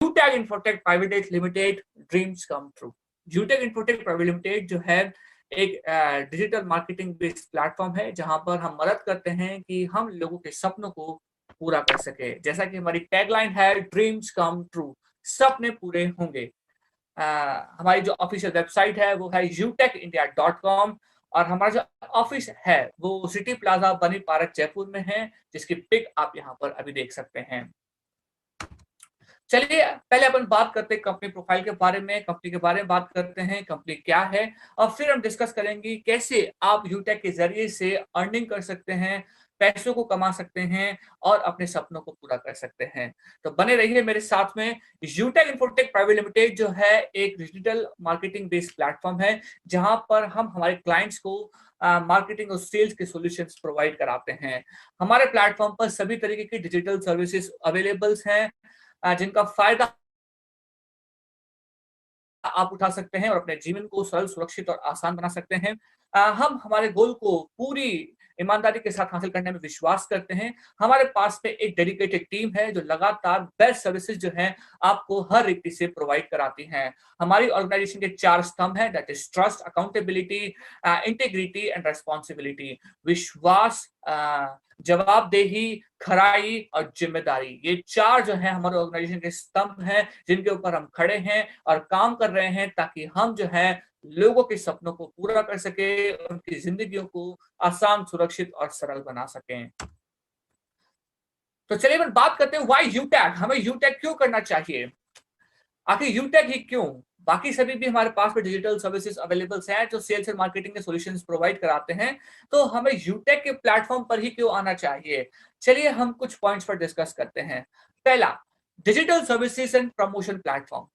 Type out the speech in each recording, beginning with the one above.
यूटेक Infotech private limited dreams come true. Yutech Infotech private limited जो है एक digital marketing based platform है जहां पर हम मदद करते हैं कि हम लोगों के सपनों को पूरा कर सके। जैसा कि हमारी टैगलाइन है, ड्रीम्स कम ट्रू, सपने पूरे होंगे। हमारी जो ऑफिशियल वेबसाइट है वो है utecindia.com और हमारा जो ऑफिस है वो सिटी प्लाजा बनी पार्क जयपुर में है, जिसकी पिक आप यहाँ पर अभी देख सकते हैं। चलिए पहले अपन बात करते हैं कंपनी प्रोफाइल के बारे में, कंपनी के बारे में बात करते हैं, कंपनी क्या है, और फिर हम डिस्कस करेंगे कैसे आप यूटेक के जरिए से अर्निंग कर सकते हैं, पैसों को कमा सकते हैं और अपने सपनों को पूरा कर सकते हैं। तो बने रहिए मेरे साथ में। यूटेक इन्फोटेक प्राइवेट लिमिटेड जो है एक डिजिटल मार्केटिंग बेस्ड प्लेटफॉर्म है जहां पर हम हमारे क्लाइंट्स को मार्केटिंग और सेल्स के सॉल्यूशंस प्रोवाइड कराते हैं। हमारे प्लेटफॉर्म पर सभी तरीके की डिजिटल सर्विसेज अवेलेबल हैं जिनका फायदा आप उठा सकते हैं और अपने जीवन को सरल, सुरक्षित और आसान बना सकते हैं। हम हमारे गोल को पूरी ईमानदारी के साथ हासिल करने में विश्वास करते हैं। हमारे पास में एक डेडिकेटेड टीम है जो लगातार बेस्ट सर्विसेज जो है आपको हर रीति से प्रोवाइड कराती हैं। हमारी ऑर्गेनाइजेशन के 4 स्तंभ हैं, that is trust, accountability, integrity and responsibility. विश्वास, जवाबदेही, खराई और जिम्मेदारी, ये 4 जो है हमारे ऑर्गेनाइजेशन के स्तंभ हैं जिनके ऊपर हम खड़े हैं और काम कर रहे हैं ताकि हम जो है लोगों के सपनों को पूरा कर सके, उनकी जिंदगियों को आसान, सुरक्षित और सरल बना सकें। तो चलिए बात करते हैं व्हाई यूटेक, हमें यूटेक क्यों करना चाहिए, आखिर यूटेक ही क्यों। बाकी सभी भी हमारे पास में डिजिटल सर्विसेज अवेलेबल हैं जो सेल्स एंड मार्केटिंग के सॉल्यूशंस प्रोवाइड कराते हैं, तो हमें यूटेक के प्लेटफॉर्म पर ही क्यों आना चाहिए। चलिए हम कुछ पॉइंट्स पर डिस्कस करते हैं। पहला, digital services and promotion platform.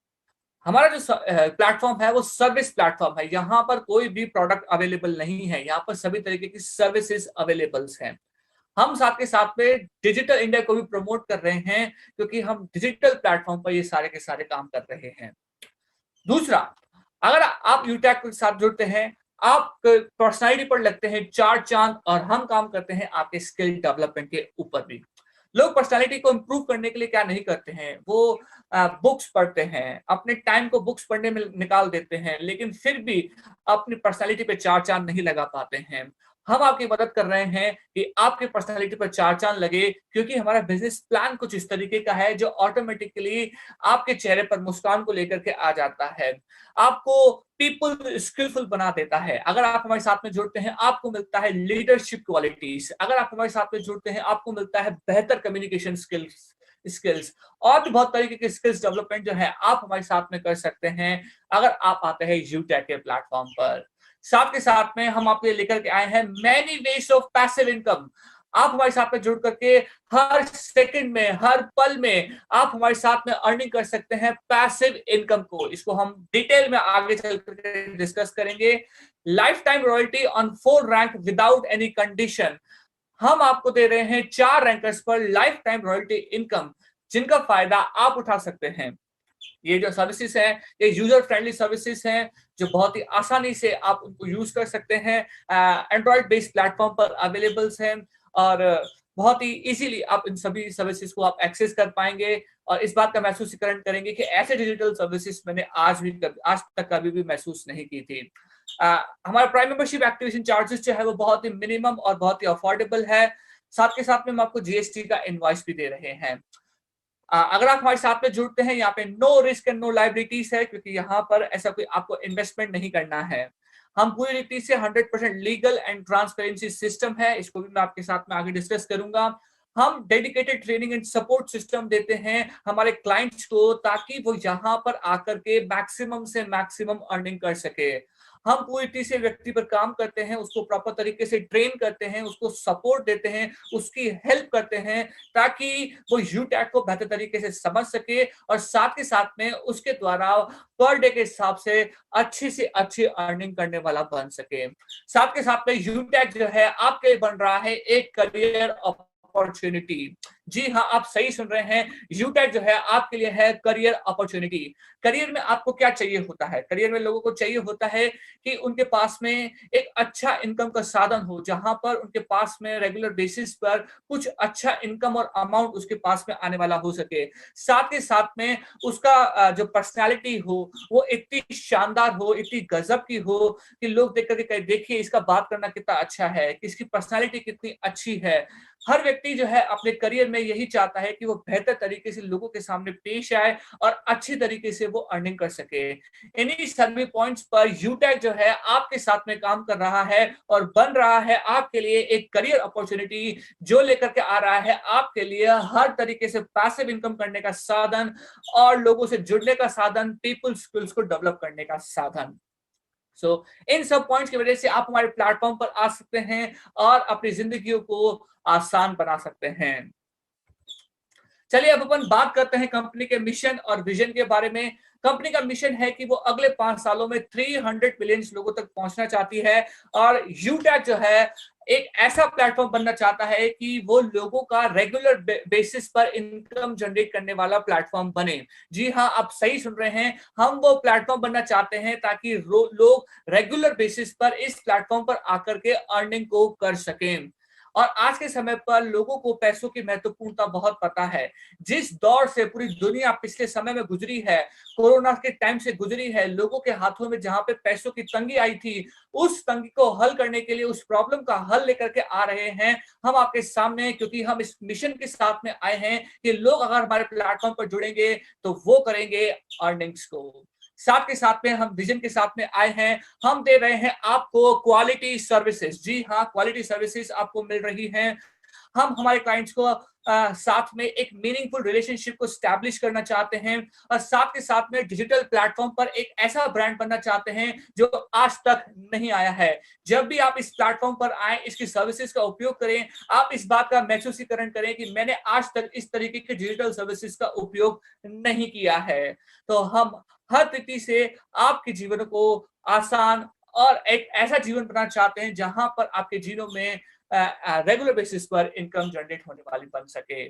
हमारा जो प्लेटफॉर्म है वो सर्विस प्लेटफॉर्म है, यहाँ पर कोई भी प्रोडक्ट अवेलेबल नहीं है, यहाँ पर सभी तरीके की सर्विसेज अवेलेबल हैं। हम साथ के साथ में डिजिटल इंडिया को भी प्रमोट कर रहे हैं क्योंकि हम डिजिटल प्लेटफॉर्म पर ये सारे के सारे काम कर रहे हैं। दूसरा, अगर आप यूटेक के साथ जुड़ते हैं, आप पर्सनालिटी पर लगते हैं 4 चांद और हम काम करते हैं आपके स्किल डेवलपमेंट के ऊपर भी। लोग पर्सनालिटी को इंप्रूव करने के लिए क्या नहीं करते हैं, वो बुक्स पढ़ते हैं, अपने टाइम को बुक्स पढ़ने में निकाल देते हैं, लेकिन फिर भी अपनी पर्सनालिटी पे 4 चांद नहीं लगा पाते हैं। हम आपकी मदद कर रहे हैं कि आपके पर्सनालिटी पर 4 चांद लगे, क्योंकि हमारा बिजनेस प्लान कुछ इस तरीके का है जो ऑटोमेटिकली आपके चेहरे पर मुस्कान को लेकर के आ जाता है, आपको पीपल स्किलफुल बना देता है। अगर आप हमारे साथ में जुड़ते हैं आपको मिलता है लीडरशिप क्वालिटीज, अगर आप हमारे साथ में जुड़ते हैं आपको मिलता है बेहतर कम्युनिकेशन स्किल्स और भी बहुत तरीके के स्किल्स डेवलपमेंट जो है आप हमारे साथ में कर सकते हैं अगर आप आते हैं यूटेक के प्लेटफॉर्म पर। साथ के साथ में हम आपके लिए लेकर के आए हैं many ways of passive income. आप हमारे साथ में जुड़ करके हर सेकंड में, हर पल में आप हमारे साथ में अर्निंग कर सकते हैं पैसिव इनकम को। इसको हम डिटेल में आगे चल करके डिस्कस करेंगे। Life time royalty on 4 rank without any condition. हम आपको दे रहे हैं 4 रैंकर्स पर लाइफ टाइम रॉयल्टी इनकम, जिनका फायदा आप उठा सकते हैं। ये जो सर्विसेज है ये यूजर फ्रेंडली सर्विसेज हैं जो बहुत ही आसानी से आप उनको यूज कर सकते हैं। एंड्रॉइड बेस्ड प्लेटफॉर्म पर अवेलेबल हैं और बहुत ही इजीली आप इन सभी सर्विसेज को आप एक्सेस कर पाएंगे और इस बात का महसूसीकरण करेंगे कि ऐसे डिजिटल सर्विसेज मैंने आज तक कभी भी महसूस नहीं की थी। हमारा प्राइम मेंबरशिप एक्टिवेशन चार्जेस जो है वो बहुत ही मिनिमम और बहुत ही अफोर्डेबल है। साथ के साथ में हम आपको जीएसटी का इनवॉइस भी दे रहे हैं। अगर आप हमारे साथ में जुड़ते हैं, यहाँ पे no risk and no liabilities है, क्योंकि यहाँ पर ऐसा कोई आपको इन्वेस्टमेंट नहीं करना है। हम पूरी रीति से 100% लीगल एंड ट्रांसपेरेंसी सिस्टम है, इसको भी मैं आपके साथ में आगे डिस्कस करूंगा। हम dedicated training and support system देते हैं हमारे क्लाइंट्स को ताकि वो यहाँ पर आकर के मैक्सिमम से मैक्सिमम अर्निंग कर सके। हम पूरी तरीके से व्यक्ति पर काम करते हैं, उसको प्रॉपर तरीके से ट्रेन करते हैं, उसको सपोर्ट देते हैं, उसकी हेल्प करते हैं ताकि वो यूटेक को बेहतर तरीके से समझ सके और साथ के साथ में उसके द्वारा पर डे के हिसाब से अच्छी अर्निंग करने वाला बन सके। साथ के साथ में यूटेक जो है आपके बन रहा है एक करियर अपॉर्चुनिटी। जी हाँ, आप सही सुन रहे हैं, यूटेक जो है आपके लिए है करियर अपॉर्चुनिटी। करियर में आपको क्या चाहिए होता है? करियर में लोगों को चाहिए होता है कि उनके पास में एक अच्छा इनकम का साधन हो, जहां पर उनके पास में रेगुलर बेसिस पर कुछ अच्छा इनकम और अमाउंट उसके पास में आने वाला हो सके। साथ ही साथ में उसका जो पर्सनालिटी हो वो इतनी शानदार हो, इतनी गजब की हो कि लोग देख करके कहे देखिए इसका बात करना कितना अच्छा है, कि इसकी पर्सनालिटी कितनी अच्छी है। हर व्यक्ति जो है अपने करियर में यही चाहता है कि वो बेहतर तरीके से लोगों के सामने पेश आए और अच्छी तरीके से वो अर्निंग कर सके। इन्हीं सभी पॉइंट्स पर यूटेक जो है आपके साथ में काम कर रहा है और बन रहा है आपके लिए एक करियर अपॉर्चुनिटी, जो लेकर के आ रहा है आपके लिए हर तरीके से पैसिव इनकम करने का साधन और लोगों से जुड़ने का साधन, पीपल स्किल्स को डेवलप करने का साधन। इन सब पॉइंट्स की वजह से आप हमारे प्लेटफॉर्म पर आ सकते हैं और अपनी जिंदगियों को आसान बना सकते हैं। चलिए अब अपन बात करते हैं कंपनी के मिशन और विजन के बारे में। कंपनी का मिशन है कि वो अगले 5 सालों में 300 मिलियन लोगों तक पहुंचना चाहती है और यूटेक जो है एक ऐसा प्लेटफॉर्म बनना चाहता है कि वो लोगों का रेगुलर बेसिस पर इनकम जनरेट करने वाला प्लेटफॉर्म बने। जी हाँ, आप सही सुन रहे हैं, हम वो प्लेटफॉर्म बनना चाहते हैं ताकि लोग रेगुलर बेसिस पर इस प्लेटफॉर्म पर आकर के अर्निंग को कर सकें। और आज के समय पर लोगों को पैसों की महत्वपूर्णता बहुत पता है। जिस दौर से पूरी दुनिया पिछले समय में गुजरी है, कोरोना के टाइम से गुजरी है, लोगों के हाथों में जहां पे पैसों की तंगी आई थी, उस तंगी को हल करने के लिए, उस प्रॉब्लम का हल लेकर के आ रहे हैं हम आपके सामने, क्योंकि हम इस मिशन के साथ में आए हैं कि लोग अगर हमारे प्लेटफॉर्म पर जुड़ेंगे तो वो करेंगे अर्निंग्स को। साथ के साथ में हम विजन के साथ में आए हैं, हम दे रहे हैं आपको क्वालिटी सर्विसेज। जी हाँ, क्वालिटी सर्विसेज आपको मिल रही हैं। हम हमारे क्लाइंट्स को साथ में एक मीनिंगफुल रिलेशनशिप को स्टैब्लिश करना चाहते हैं और साथ के साथ में डिजिटल प्लेटफॉर्म पर एक ऐसा ब्रांड बनना चाहते हैं जो आज तक नहीं आया है। जब भी आप इस प्लेटफॉर्म पर आए, इसकी सर्विसेज का उपयोग करें, आप इस बात का महसूसीकरण करें कि मैंने आज तक इस तरीके के डिजिटल सर्विसेज का उपयोग नहीं किया है। तो हम हर तरीके से आपके जीवन को आसान और एक ऐसा जीवन बनाना चाहते हैं जहां पर आपके जीवन में रेगुलर बेसिस पर इनकम जनरेट होने वाली बन सके।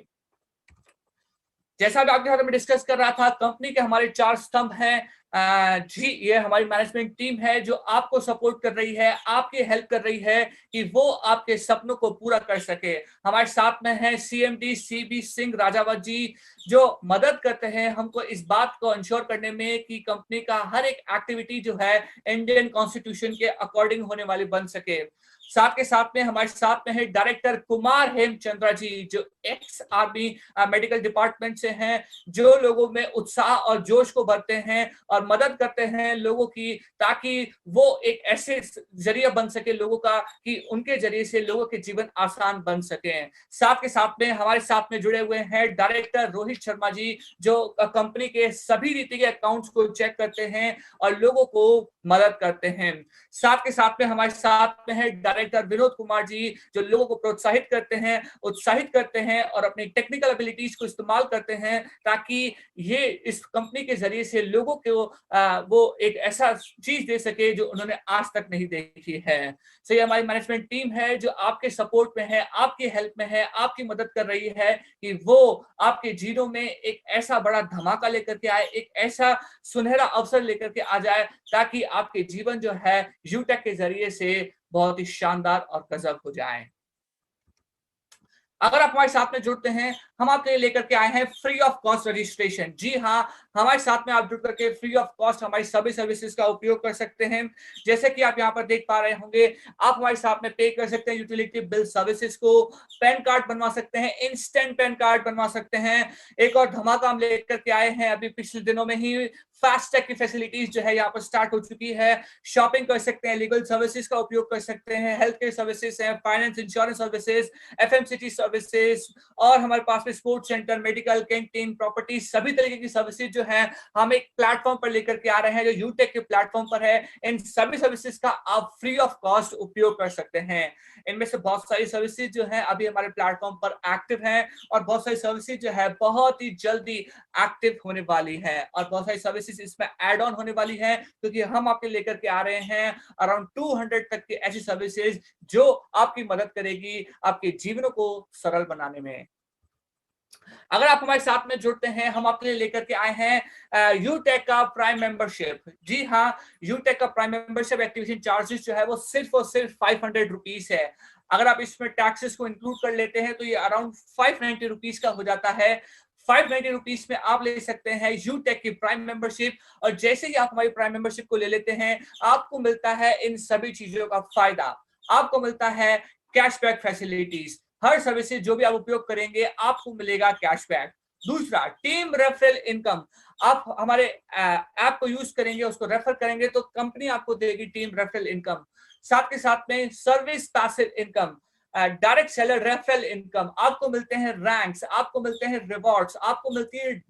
जैसा भी आपके साथ में डिस्कस कर रहा था, कंपनी के हमारे 4 स्तंभ हैं। जी, ये हमारी मैनेजमेंट टीम है जो आपको सपोर्ट कर रही है, आपकी हेल्प कर रही है कि वो आपके सपनों को पूरा कर सके। हमारे साथ में है सीएमडी सीबी सिंह राजावत जी, जो मदद करते हैं हमको इस बात को इंश्योर करने में कि कंपनी का हर एक एक्टिविटी जो है इंडियन कॉन्स्टिट्यूशन के अकॉर्डिंग होने वाली बन सके। साथ के साथ में हमारे साथ में है डायरेक्टर कुमार हेमचंद्रा जी, जो एक्स आर्मी मेडिकल डिपार्टमेंट से हैं, जो लोगों में उत्साह और जोश को भरते हैं और मदद करते हैं लोगों की, ताकि वो एक ऐसे जरिया बन सके लोगों का कि उनके जरिए से लोगों के जीवन आसान बन सके। साथ के साथ में हमारे साथ में जुड़े हुए हैं डायरेक्टर रोहित शर्मा जी, जो कंपनी के सभी रीति के अकाउंट्स को चेक करते हैं और लोगों को मदद करते हैं। साथ के साथ में हमारे साथ में है डायरेक्टर विनोद कुमार जी, जो लोगों को प्रोत्साहित करते हैं, उत्साहित करते हैं और अपनी टेक्निकल एबिलिटीज को इस्तेमाल करते हैं ताकि ये इस कंपनी के जरिए से लोगों को वो एक ऐसा चीज दे सके जो उन्होंने आज तक नहीं देखी है। सो ये हमारी मैनेजमेंट टीम है जो आपके सपोर्ट में है, आपकी हेल्प में है, आपकी मदद कर रही है कि वो आपके जीवन में एक ऐसा बड़ा धमाका लेकर के आए, एक ऐसा सुनहरा अवसर लेकर के आ जाए ताकि आपके जीवन जो है यूटेक के जरिए से बहुत ही शानदार और गजब हो जाए। अगर आप हमारे साथ में जुड़ते हैं, हम आपके लिए लेकर के आए हैं फ्री ऑफ कॉस्ट रजिस्ट्रेशन। जी हाँ, हमारे साथ में आप जुड़ करके फ्री ऑफ कॉस्ट हमारी सभी सर्विसेज का उपयोग कर सकते हैं। जैसे कि आप यहाँ पर देख पा रहे होंगे, आप हमारे साथ में पे कर सकते हैं यूटिलिटी बिल सर्विसेज को, पैन कार्ड बनवा सकते हैं, इंस्टेंट पैन कार्ड बनवा सकते हैं। एक और धमाका हम लेकर के आए हैं अभी पिछले दिनों में ही, फास्टैग की फैसिलिटीज जो है यहाँ पर स्टार्ट हो चुकी है। शॉपिंग कर सकते हैं, लीगल सर्विसेज का उपयोग कर सकते हैं, हेल्थ केयर सर्विसेज हैं, finance insurance services, FMCG services और हमारे पास में आपके sports centre, medical, canteen, property, सभी तरीके की सर्विसेज जो है हम एक प्लेटफॉर्म पर लेकर के आ रहे हैं जो यूटेक के प्लेटफॉर्म पर है। इन सभी सर्विसेज का आप फ्री ऑफ कॉस्ट उपयोग कर सकते हैं। इनमें से बहुत सारी सर्विसेज जो है अभी हमारे प्लेटफॉर्म पर एक्टिव हैं और बहुत सारी सर्विसेज जो है बहुत ही जल्दी एक्टिव होने वाली है और बहुत सारी सर्विसेज इसमें ऐड ऑन होने वाली है, क्योंकि हम आपके लेकर के आ रहे हैं अराउंड 200 तक की ऐसी सर्विसेज जो आपकी मदद करेगी आपके जीवनों को सरल बनाने में। अगर आप हमारे साथ में जुड़ते हैं, हम आपके लिए लेकर के आए हैं यूटेक का प्राइम मेंबरशिप। जी हाँ, यूटेक का प्राइम मेंबरशिप एक्टिवेशन चार्जेस जो है वो सिर्फ और सिर्फ 500 रुपीज है। अगर आप इसमें टैक्सेस को इंक्लूड कर लेते हैं तो ये अराउंड 590 रुपीज का हो जाता है। 590 रुपीज में आप ले सकते हैं यूटेक की प्राइम मेंबरशिप और जैसे ही आप हमारी प्राइम मेंबरशिप को ले लेते हैं आपको मिलता है इन सभी चीजों का फायदा। आपको मिलता है कैशबैक फैसिलिटीज, हर सर्विसेज जो भी आप उपयोग करेंगे आपको मिलेगा कैशबैक। दूसरा, टीम रेफरल इनकम। आप हमारे ऐप को यूज करेंगे, उसको रेफर करेंगे तो कंपनी आपको देगी टीम रेफरल इनकम। साथ के साथ में service passive income, direct seller referral income, आपको मिलते हैं रैंक्स, आपको मिलते हैं रिवॉर्ड्स, आपको मिलती है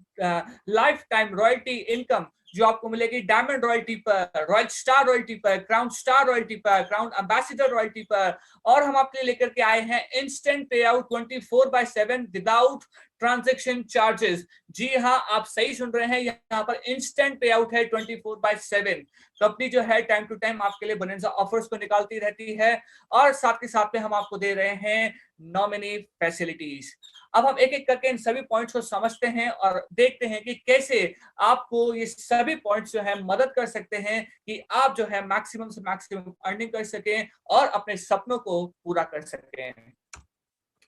लाइफ टाइम रॉयल्टी इनकम जो आपको मिलेगी डायमंड रॉयल्टी पर, रॉयल स्टार रॉयल्टी पर, क्राउन स्टार रॉयल्टी पर, क्राउन एम्बेसडर रॉयल्टी पर। और हम आपके लिए लेकर के आए हैं इंस्टेंट पे आउट 24/7 विदाउट ट्रांजेक्शन चार्जेस। जी हाँ, आप सही सुन रहे हैं, यहाँ पर इंस्टेंट पे आउट है 24/7। कंपनी जो है टाइम टू टाइम आपके लिए बोनस ऑफर्स को निकालती रहती है और साथ के साथ में हम आपको दे रहे हैं नॉमिनी फैसिलिटीज। अब हम एक एक करके इन सभी पॉइंट्स को समझते हैं और देखते हैं कि कैसे आपको ये सभी पॉइंट्स जो है मदद कर सकते हैं कि आप जो है मैक्सिमम से मैक्सिमम अर्निंग कर सकें और अपने सपनों को पूरा कर सकें।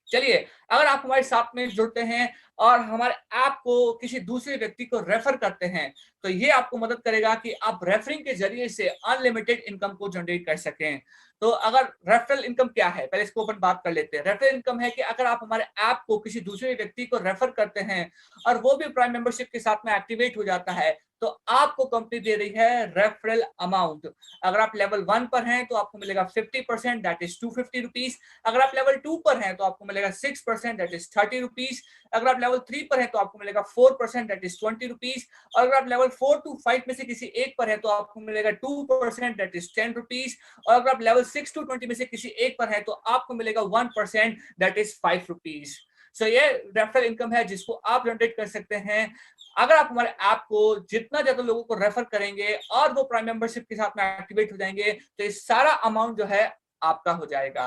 चलिए, अगर आप हमारे साथ में जुड़ते हैं और हमारे ऐप को किसी दूसरे व्यक्ति को रेफर करते हैं तो ये आपको मदद करेगा कि आप रेफरिंग के जरिए से अनलिमिटेड इनकम को जनरेट कर सकें। तो अगर रेफरल इनकम क्या है, पहले इसको अपन बात कर लेते हैं। रेफरल इनकम है कि अगर आप हमारे ऐप को किसी दूसरे व्यक्ति को रेफर करते हैं और वो भी प्राइम मेंबरशिप के साथ में एक्टिवेट हो जाता है तो आपको कंपनी दे रही है रेफरल अमाउंट। अगर आप लेवल 1 पर हैं तो आपको मिलेगा 50%, दैट इज 250 रुपीज। अगर आप लेवल 2 पर हैं तो आपको मिलेगा 6%, दैट इज 30 रुपीज। अगर आप लेवल 3 पर हैं तो आपको मिलेगा 4%, दैट इज 20 रुपीज। और अगर आप लेवल 4 to 5 में से किसी एक पर है तो आपको मिलेगा 2%, दैट इज 10 रुपीज। और अगर आप लेवल 6 to 20 में से किसी एक पर है तो आपको मिलेगा 1%, दैट इज 5 रुपीज। सो ये रेफरल इनकम है जिसको आप जनरेट कर सकते हैं। अगर आप हमारे ऐप को जितना ज्यादा लोगों को रेफर करेंगे और वो प्राइम मेंबरशिप के साथ में एक्टिवेट हो जाएंगे तो ये सारा अमाउंट जो है आपका हो जाएगा।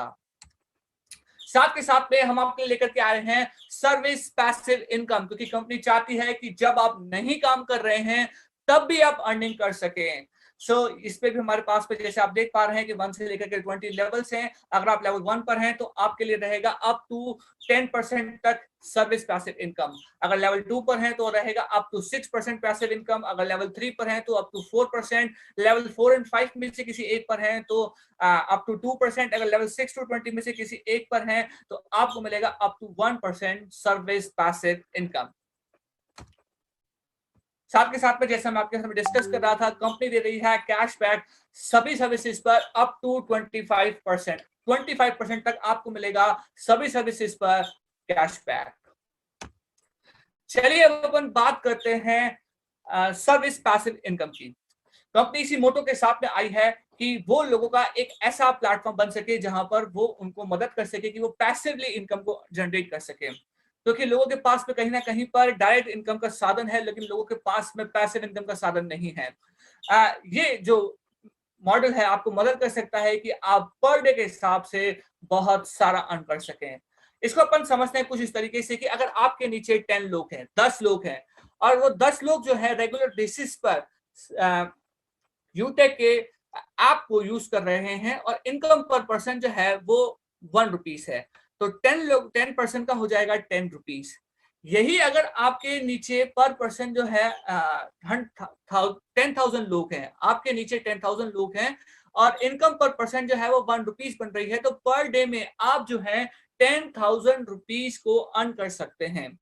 साथ के साथ में हम आपके लेकर के आ रहे हैं सर्विस पैसिव इनकम, क्योंकि कंपनी चाहती है कि जब आप नहीं काम कर रहे हैं तब भी आप अर्निंग कर सकें। इस पे भी हमारे पास पे जैसे आप देख पा रहे हैं कि 1 से लेकर के 20 लेवल्स हैं। अगर आप लेवल 1 पर हैं तो आपके लिए रहेगा अप टू 10% तक सर्विस पैसिव इनकम। अगर लेवल 2 पर हैं तो रहेगा अप टू 6% पैसिव इनकम। अगर लेवल 3 पर हैं तो अप टू 4%। लेवल 4 एंड 5 में से किसी एक पर हैं तो अप टू 2%। अगर लेवल 6 to 20 में से किसी एक पर हैं तो आपको मिलेगा up to 1% service passive income. साथ के साथ में जैसे मैं आपके साथ डिस्कस कर रहा था, कंपनी दे रही है कैशबैक सभी सर्विसेज पर अप टू 25%। 25% तक आपको मिलेगा सभी सर्विसेज पर कैशबैक। चलिए अब अपन बात करते हैं सर्विस पैसिव इनकम की। कंपनी इसी मोटो के साथ में आई है कि वो लोगों का एक ऐसा प्लेटफॉर्म बन सके जहां पर वो उनको मदद कर सके कि वो पैसिवली इनकम को जनरेट कर सके, क्योंकि लोगों के पास में कहीं ना कहीं पर डायरेक्ट इनकम का साधन है लेकिन लोगों के पास में पैसिव इनकम का साधन नहीं है। ये जो मॉडल है आपको मदद कर सकता है कि आप पर डे के हिसाब से बहुत सारा अर्न कर सकें। इसको अपन समझते हैं कुछ इस तरीके से कि अगर आपके नीचे 10 लोग हैं, 10 लोग हैं और वो 10 लोग जो है रेगुलर बेसिस पर यूटेक के ऐप को यूज कर रहे हैं और इनकम पर पर्सन जो है वो 1 रुपीज है, तो 10% का हो जाएगा 10 रुपीज। यही अगर आपके नीचे पर पर्सन जो है 10,000 लोग हैं, आपके नीचे 10,000 लोग हैं और इनकम पर पर्सन जो है वो 1 रुपीज बन रही है, तो पर डे में आप जो है 10,000 रुपीज को अर्न कर सकते हैं।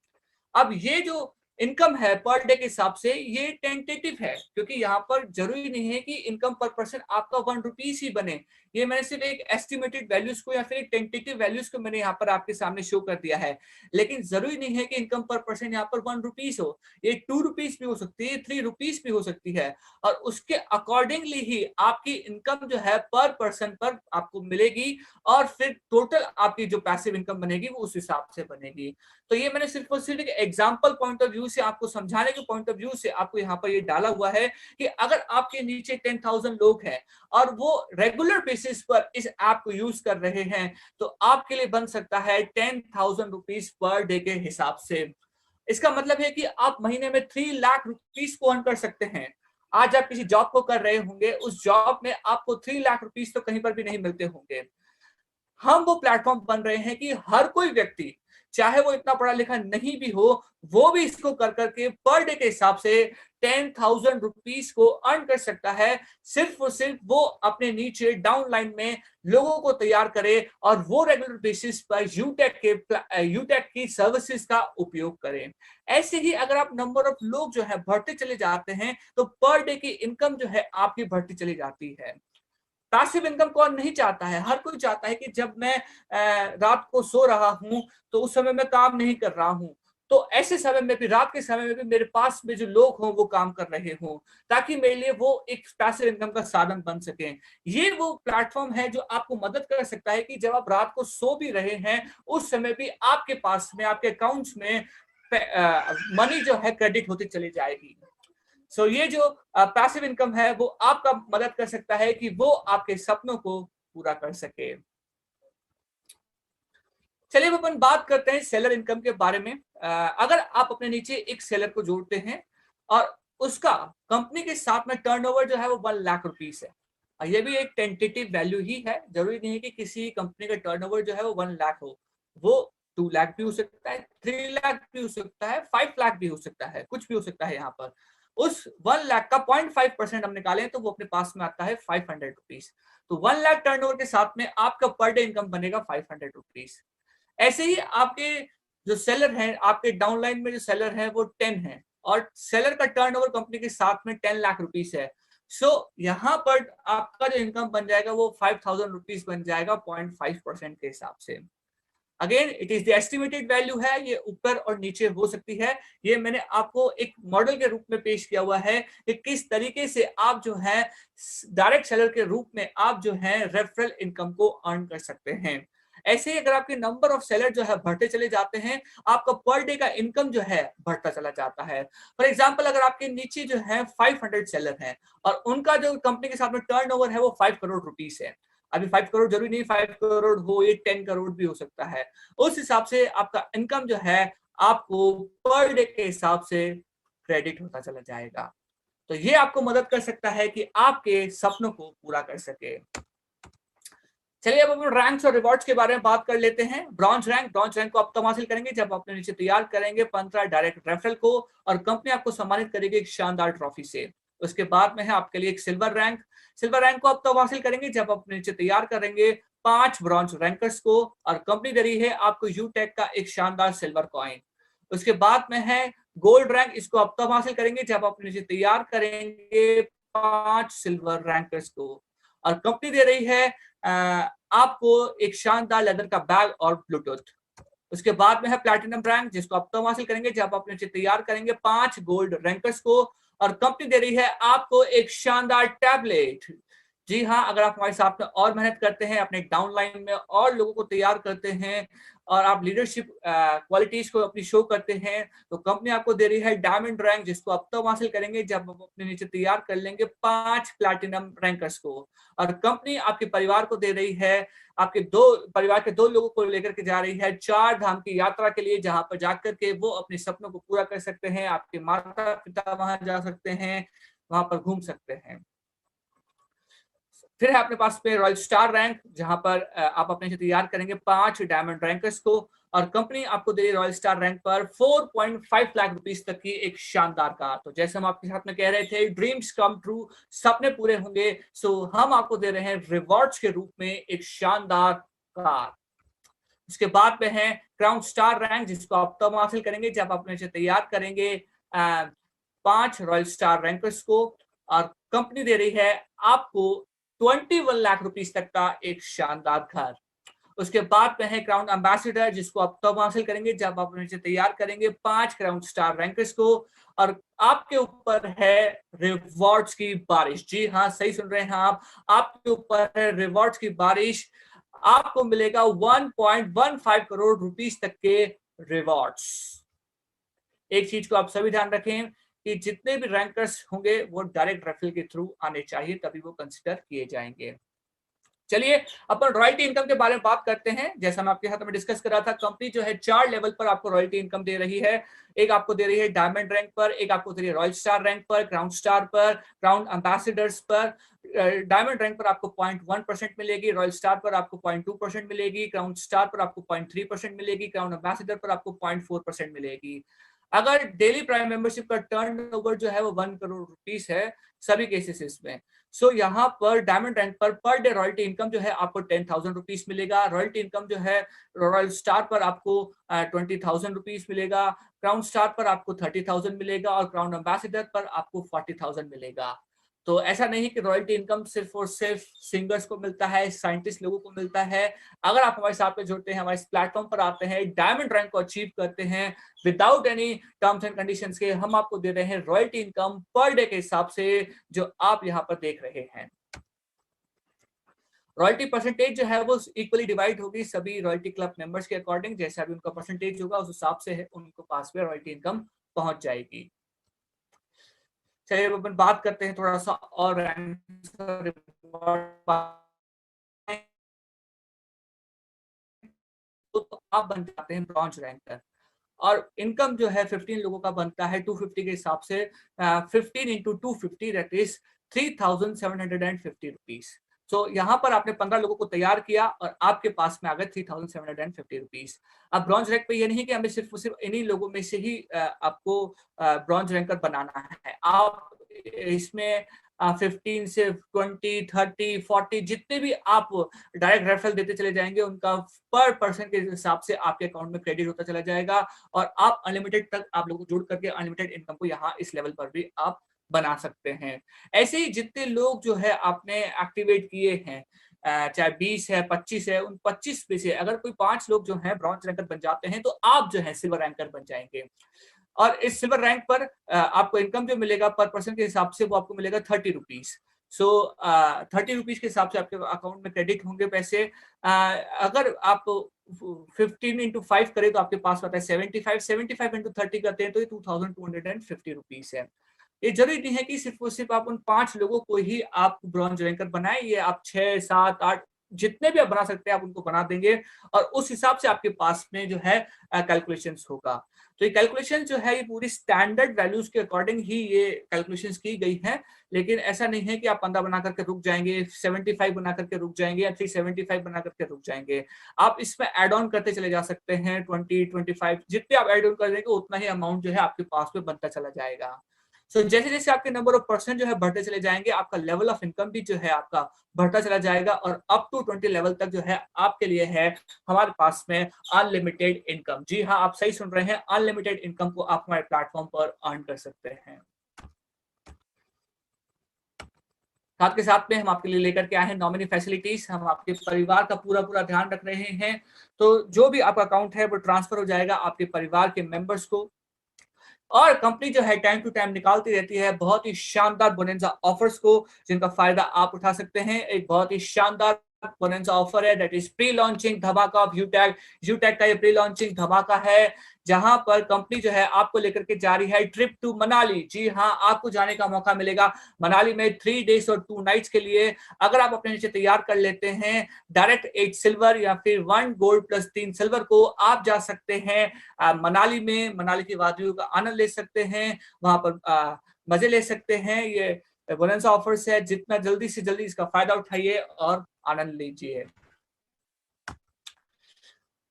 अब ये जो इनकम है पर डे के हिसाब से ये टेंटेटिव है, क्योंकि यहाँ पर जरूरी नहीं है कि इनकम पर पर्सन आपका 1 रुपीज ही बने। ये मैंने सिर्फ एक एस्टिमेटेड वैल्यूज को या फिर एक टेंटेटिव वैल्यूज को मैंने यहाँ पर आपके सामने शो कर दिया है, लेकिन जरूरी नहीं है कि इनकम पर पर्सन यहाँ पर 1 रुपीज हो। ये 2 रुपीज भी हो सकती है, 3 रुपीज भी हो सकती है, और उसके अकॉर्डिंगली ही आपकी इनकम जो है पर पर्सन पर आपको मिलेगी, और फिर टोटल आपकी जो पैसिव इनकम बनेगी वो उस हिसाब से बनेगी। तो ये मैंने सिर्फ और सिर्फ एक एग्जाम्पल पॉइंट ऑफ व्यू से, आपको समझाने के पॉइंट ऑफ व्यू से आपको यहाँ पर ये डाला हुआ है कि अगर आपके नीचे 10,000 लोग हैं और वो रेगुलर बेसिस पर इस ऐप को यूज कर रहे हैं, तो आपके लिए बन सकता है 10,000 रुपीज पर डे के हिसाब से। इसका मतलब है कि आप महीने में 3 लाख रुपीज को अर्न कर सकते हैं। आज आप किसी जॉब को कर रहे होंगे, उस जॉब में आपको 3 लाख रुपीज तो कहीं पर भी नहीं मिलते होंगे। हम वो प्लेटफॉर्म बन रहे हैं कि हर कोई व्यक्ति, चाहे वो इतना पढ़ा लिखा नहीं भी हो, वो भी इसको कर करके पर डे के हिसाब से 10,000 रुपीज को अर्न कर सकता है। सिर्फ और सिर्फ वो अपने नीचे डाउन लाइन में लोगों को तैयार करे और वो रेगुलर बेसिस पर यूटेक की सर्विसेज का उपयोग करें। ऐसे ही अगर आप नंबर ऑफ लोग जो है बढ़ते चले जाते हैं, तो पर डे की इनकम जो है आपकी बढ़ती चली जाती है। पैसिव इनकम कौन नहीं चाहता है? हर कोई चाहता है कि जब मैं रात को सो रहा हूं तो उस समय मैं काम नहीं कर रहा हूं, तो ऐसे समय में भी, रात के समय में भी मेरे पास में जो लोग हों वो काम कर रहे हों, ताकि मेरे लिए वो एक पैसिव इनकम का साधन बन सके। ये वो प्लेटफॉर्म है जो आपको मदद कर सकता है कि जब आप रात को सो भी रहे हैं, उस समय भी आपके पास में, आपके अकाउंट्स में मनी जो है क्रेडिट होती चली जाएगी। सो ये जो पैसिव इनकम है वो आपका मदद कर सकता है कि वो आपके सपनों को पूरा कर सके। चलिए अब अपन बात करते हैं सेलर इनकम के बारे में। अगर आप अपने नीचे एक सेलर को जोड़ते हैं और उसका कंपनी के साथ में टर्नओवर जो है वो 1 लाख रुपीस है, ये भी एक टेंटेटिव वैल्यू ही है, जरूरी नहीं है कि किसी कंपनी का टर्नओवर जो है वो 1 लाख हो। वो 2 लाख भी हो सकता है, 3 लाख भी हो सकता है, 5 लाख भी हो सकता है, कुछ भी हो सकता है। यहाँ पर उस 1 लाख का 0.5% हम निकालें तो वो अपने पास में आता है 500 रुपीज। तो 1 लाख टर्नओवर के साथ में आपका पर डे इनकम बनेगा 500 रुपीज। ऐसे ही आपके जो सेलर हैं, आपके डाउनलाइन में जो सेलर हैं वो 10 हैं, और सेलर का टर्नओवर कंपनी के साथ में 10 लाख रुपीस है। सो यहाँ पर आपका जो इनकम बन जाएगा वो 5,000 रुपीज बन जाएगा 0.5% के हिसाब से। Again it is the estimated value है, ये ऊपर और नीचे हो सकती है। ये मैंने आपको एक मॉडल के रूप में पेश किया हुआ है कि किस तरीके से आप जो है डायरेक्ट सेलर के रूप में आप जो है रेफरल इनकम को अर्न कर सकते हैं। ऐसे ही अगर आपके नंबर ऑफ सेलर जो है बढ़ते चले जाते हैं, आपका पर डे का इनकम जो है बढ़ता चला जाता है। फॉर एग्जांपल अगर आपके नीचे जो है 500 सेलर हैं और उनका जो कंपनी के साथ में टर्नओवर है वो 5 करोड़ रुपीस है। अभी 5 करोड़ जरूरी नहीं 5 करोड़ हो, ये 10 करोड़ भी हो सकता है। उस हिसाब से आपका इनकम जो है आपको पर डे के हिसाब से क्रेडिट होता चला जाएगा। तो ये आपको मदद कर सकता है कि आपके सपनों को पूरा कर सके। चलिए अब हम रैंक्स और रिवॉर्ड्स के बारे में बात कर लेते हैं। ब्रॉन्ज रैंक को आप तब हासिल करेंगे जब आप अपने नीचे तैयार करेंगे 15 डायरेक्ट रेफरल को, और कंपनी आपको सम्मानित करेगी एक शानदार ट्रॉफी से। उसके बाद में है आपके लिए एक सिल्वर रैंक को आप तब हासिल करेंगे जब आप अपने नीचे तैयार करेंगे 5 ब्रॉन्ज रैंकर्स को, और कंपनी दे रही है आपको यूटेक का एक शानदार सिल्वर कॉइन। उसके बाद में है गोल्ड रैंक, इसको आप तब हासिल करेंगे जब आप अपने नीचे तैयार करेंगे 5 सिल्वर रैंकर्स को, और कंपनी दे रही है आपको एक शानदार लेदर का बैग और ब्लूटूथ। उसके बाद में है प्लैटिनम रैंक, जिसको आप तब हासिल करेंगे जब आप नीचे तैयार करेंगे 5 गोल्ड रैंकर्स को, और कंपनी दे रही है आपको एक शानदार टैबलेट। जी हाँ, अगर आप हमारे साथ में और मेहनत करते हैं, अपने डाउनलाइन में और लोगों को तैयार करते हैं, और आप लीडरशिप क्वालिटीज को अपनी शो करते हैं, तो कंपनी आपको दे रही है डायमंड रैंक, जिसको आप तब हासिल करेंगे जब आप अपने नीचे तैयार कर लेंगे 5 प्लैटिनम रैंकर्स को। और कंपनी आपके परिवार को दे रही है, आपके परिवार के 2 लोगों को लेकर के जा रही है 4 धाम की यात्रा के लिए, जहां पर जाकर के वो अपने सपनों को पूरा कर सकते हैं। आपके माता पिता वहां जा सकते हैं, वहां पर घूम सकते हैं। फिर है अपने पास में रॉयल स्टार रैंक, जहां पर आप अपने से तैयार करेंगे 5 डायमंड रैंकर्स को, और कंपनी आपको दे रही है रॉयल स्टार रैंक पर 4.5 लाख रुपीस तक की एक शानदार कार। तो जैसे हम आपके साथ में कह रहे थे, ड्रीम्स कम ट्रू, सपने पूरे होंगे, सो हम आपको दे रहे हैं रिवॉर्ड्स के रूप में एक शानदार कार। उसके बाद में है क्राउन स्टार रैंक, जिसको आप तब हासिल करेंगे जब आप अपने से तैयार करेंगे 5 रॉयल स्टार रैंकर्स को, और कंपनी दे रही है आपको 21 लाख रुपीस तक का एक शानदार घर। उसके बाद में है क्राउन एम्बेसडर, जिसको आप तब हासिल करेंगे जब आप अपने से तैयार करेंगे 5 क्राउन स्टार रैंकर्स को, और आपके ऊपर है रिवॉर्ड्स की बारिश। जी हाँ, सही सुन रहे हैं आप, आपके ऊपर है रिवॉर्ड्स की बारिश। आपको मिलेगा 1.15 करोड़ रुपीस तक के रिवॉर्ड्स। एक चीज को आप सभी ध्यान रखें कि जितने भी रैंकर्स होंगे वो डायरेक्ट रेफरल के थ्रू आने चाहिए, तभी वो कंसिडर किए जाएंगे। चलिए अपन रॉयल्टी इनकम के बारे में बात करते हैं। जैसा मैं आपके साथ में डिस्कस कर रहा था, कंपनी जो है 4 लेवल पर आपको रॉयल्टी इनकम दे रही है। एक आपको दे रही है डायमंड रैंक पर, एक आपको दे रही है रॉयल स्टार रैंक पर, क्राउन स्टार पर, क्राउन एम्बेसडर्स पर। डायमंड रैंक पर आपको 0.1% मिलेगी, रॉयल स्टार पर आपको 0.2% मिलेगी, क्राउन स्टार पर आपको 0.3% मिलेगी, क्राउन एम्बेसडर पर आपको 0.4% मिलेगी। अगर डेली प्राइम मेंबरशिप का टर्नओवर जो है वो 1 करोड़ रुपीस है सभी केसेस में, सो यहाँ पर diamond rank per day royalty income जो है आपको 10,000 रुपीस मिलेगा। रॉयल्टी इनकम जो है रॉयल स्टार पर आपको 20,000 रुपीस मिलेगा, क्राउन स्टार पर आपको 30,000 मिलेगा, और क्राउन एम्बेसडर पर आपको 40,000 मिलेगा। तो ऐसा नहीं कि रॉयल्टी इनकम सिर्फ और सिर्फ सिंगर्स को मिलता है, साइंटिस्ट लोगों को मिलता है। अगर आप हमारे साथ में जुड़ते हैं, हमारे प्लेटफॉर्म पर आते हैं, डायमंड रैंक को अचीव करते हैं without any terms and conditions के, हम आपको दे रहे हैं रॉयल्टी इनकम पर डे के हिसाब से, जो आप यहाँ पर देख रहे हैं। रॉयल्टी परसेंटेज जो है वो इक्वली डिवाइड होगी सभी रॉयल्टी क्लब मेंबर्स के अकॉर्डिंग, जैसा भी उनका परसेंटेज होगा उस हिसाब से है उनको पास में रॉयल्टी इनकम पहुंच जाएगी। चलिए अपन बात करते हैं थोड़ा सा और तो आप बन जाते हैं ब्रॉन्ज रैंकर, और इनकम जो है 15 लोगों का बनता है 250 के हिसाब से। 15 इंटू 250 दैट इज 3,750 रुपीज। सो यहाँ पर आपने 15 लोगों को तैयार किया और आपके पास में आ गए 3,750 रुपीज। अब ब्रॉन्ज रैंक पे ये नहीं कि हमें सिर्फ इन्हीं लोगों में से ही आपको ब्रॉन्ज रैंकर बनाना है। आप इसमें 15 से 20, 30, 40 जितने भी आप डायरेक्ट रेफरल देते चले जाएंगे, उनका पर पर्सन के हिसाब से आपके अकाउंट में क्रेडिट होता चला जाएगा, और आप अनलिमिटेड तक आप लोगों को जोड़ करके अनलिमिटेड इनकम को यहाँ इस लेवल पर भी आप बना सकते हैं। ऐसे ही जितने लोग जो है आपने एक्टिवेट किए हैं, चाहे 20 है 25 है, उन 25 में से अगर कोई 5 लोग जो हैं ब्रॉन्ज रैंकर बन जाते हैं, तो आप जो है सिल्वर रैंकर बन जाएंगे। और इस सिल्वर रैंक पर आपको इनकम जो मिलेगा पर पर्सन के हिसाब से वो आपको मिलेगा 30 रुपीज। सो 30 रुपीज के हिसाब से आपके अकाउंट में क्रेडिट होंगे पैसे। अगर आप 15 इंटू 5 करें तो आपके पास आता है 75, 75 इंटू 30 करते हैं तो ये 2,250 रुपीज है। ये जरूरी नहीं है कि सिर्फ और सिर्फ आप उन 5 लोगों को ही आप ब्रॉन्ज रैंकर बनाए, ये आप 6, 7, 8 जितने भी आप बना सकते हैं आप उनको बना देंगे, और उस हिसाब से आपके पास में जो है कैलकुलेशंस होगा। तो ये कैलकुलेशन जो है ये पूरी स्टैंडर्ड वैल्यूज के अकॉर्डिंग ही ये कैलकुलेशंस की गई है, लेकिन ऐसा नहीं है कि आप 15 बना करके रुक जाएंगे, 75 बना करके रुक जाएंगे, या 375 बना करके रुक जाएंगे। आप इसमें एड ऑन करते चले जा सकते हैं, 20, 25 जितने आप एड ऑन कर देंगे उतना ही अमाउंट जो है आपके पास में बनता चला जाएगा। सो जैसे जैसे आपके नंबर ऑफ पर्सन जो है बढ़ते चले जाएंगे, आपका लेवल ऑफ इनकम भी जो है आपका बढ़ता चला जाएगा, और अप टू 20 लेवल तक जो है आपके लिए है हमारे पास में अनलिमिटेड इनकम। जी हाँ, आप सही सुन रहे हैं, अनलिमिटेड इनकम को आप हमारे प्लेटफॉर्म पर अर्न कर सकते हैं। साथ के साथ में हम आपके लिए लेकर के आए हैं नॉमिनी फैसिलिटीज। हम आपके परिवार का पूरा पूरा ध्यान रख रहे हैं, तो जो भी आपका अकाउंट है वो ट्रांसफर हो जाएगा आपके परिवार के मेंबर्स को, और कंपनी जो है टाइम टू टाइम निकालती रहती है बहुत ही शानदार बोनंजा ऑफर्स को, जिनका फायदा आप उठा सकते हैं। एक बहुत ही शानदार बोनंजा ऑफर है, दैट इज प्री लॉन्चिंग धमाका ऑफ यूटैग। यूटैग का ये प्री लॉन्चिंग धमाका है, जहां पर कंपनी जो है आपको लेकर के जा रही है ट्रिप टू मनाली। जी हाँ, आपको जाने का मौका मिलेगा मनाली में 3 डेज और 2 नाइट्स के लिए। अगर आप अपने नीचे तैयार कर लेते हैं डायरेक्ट 8 सिल्वर या फिर 1 गोल्ड प्लस 3 सिल्वर को, आप जा सकते हैं मनाली में, मनाली की वादियों का आनंद ले सकते हैं, वहां पर मजे ले सकते हैं। ये बोनस ऑफर्स है, जितना जल्दी से जल्दी इसका फायदा उठाइए और आनंद लीजिए।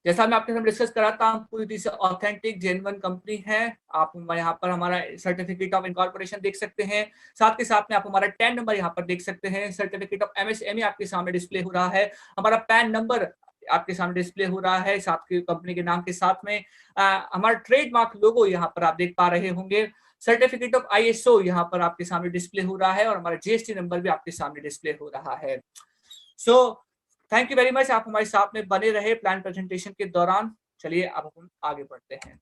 जैसा मैं आपके साथ डिस्कस करा था, पूरी तरह से ऑथेंटिक जेन्युइन कंपनी है। आप यहाँ पर हमारा सर्टिफिकेट ऑफ इनकॉर्पोरेशन देख सकते हैं, साथ के साथ में आप हमारा 10 नंबर यहाँ पर देख सकते हैं। सर्टिफिकेट ऑफ एमएसएमई आपके सामने डिस्प्ले हो रहा है। हमारा पैन नंबर आपके सामने डिस्प्ले हो रहा है साथ के कंपनी के नाम के साथ में। हमारा ट्रेडमार्क लोगो यहाँ पर आप देख पा रहे होंगे। सर्टिफिकेट ऑफ ISO यहाँ पर आपके सामने डिस्प्ले हो रहा है और हमारा GST नंबर भी आपके सामने डिस्प्ले हो रहा है। So thank you very much, आप हमारे साथ में बने रहे प्लान प्रेजेंटेशन के दौरान। चलिए अब हम आगे बढ़ते हैं।